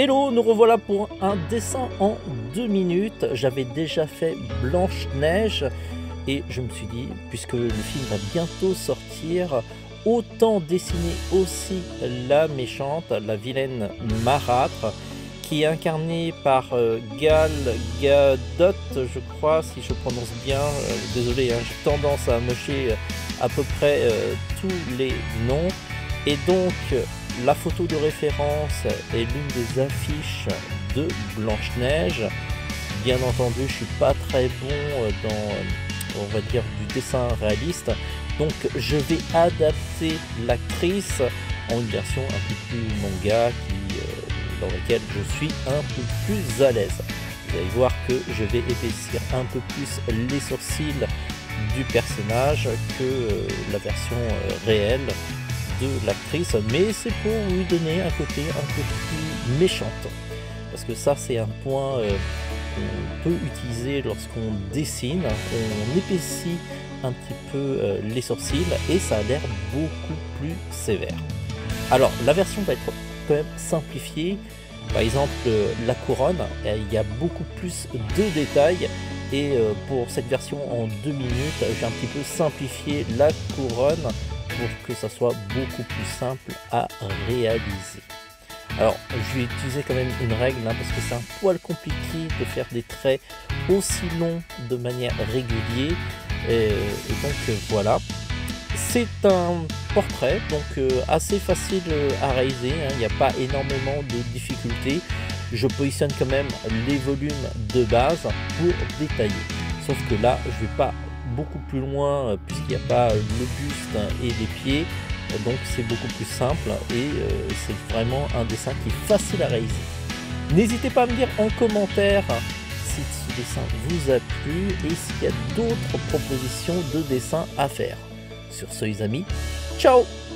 Hello, nous revoilà pour un dessin en 2 minutes. J'avais déjà fait Blanche-Neige et je me suis dit, puisque le film va bientôt sortir, autant dessiner aussi la méchante, la vilaine marâtre, qui est incarnée par Gal Gadot, je crois, si je prononce bien. Désolé, hein, j'ai tendance à mocher à peu près tous les noms. Et donc, la photo de référence est l'une des affiches de Blanche-Neige. Bien entendu, je suis pas très bon dans, on va dire, du dessin réaliste. Donc, je vais adapter l'actrice en une version un peu plus manga dans laquelle je suis un peu plus à l'aise. Vous allez voir que je vais épaissir un peu plus les sourcils du personnage que la version réelle de l'actrice, mais c'est pour lui donner un côté un peu plus méchante, parce que ça c'est un point qu'on peut utiliser lorsqu'on dessine. On épaissit un petit peu les sourcils et ça a l'air beaucoup plus sévère. Alors la version va être quand même simplifiée. Par exemple, la couronne, il y a beaucoup plus de détails. Et pour cette version en 2 minutes, j'ai un petit peu simplifié la couronne pour que ça soit beaucoup plus simple à réaliser. Alors, je vais utiliser quand même une règle, hein, parce que c'est un poil compliqué de faire des traits aussi longs de manière régulière. Et donc voilà. C'est un portrait, donc assez facile à réaliser, hein, il n'y a pas énormément de difficultés. Je positionne quand même les volumes de base pour détailler. Sauf que là, je ne vais pas beaucoup plus loin puisqu'il n'y a pas le buste et les pieds. Donc c'est beaucoup plus simple et c'est vraiment un dessin qui est facile à réaliser. N'hésitez pas à me dire en commentaire si ce dessin vous a plu et s'il y a d'autres propositions de dessins à faire. Sur ce les amis, ciao!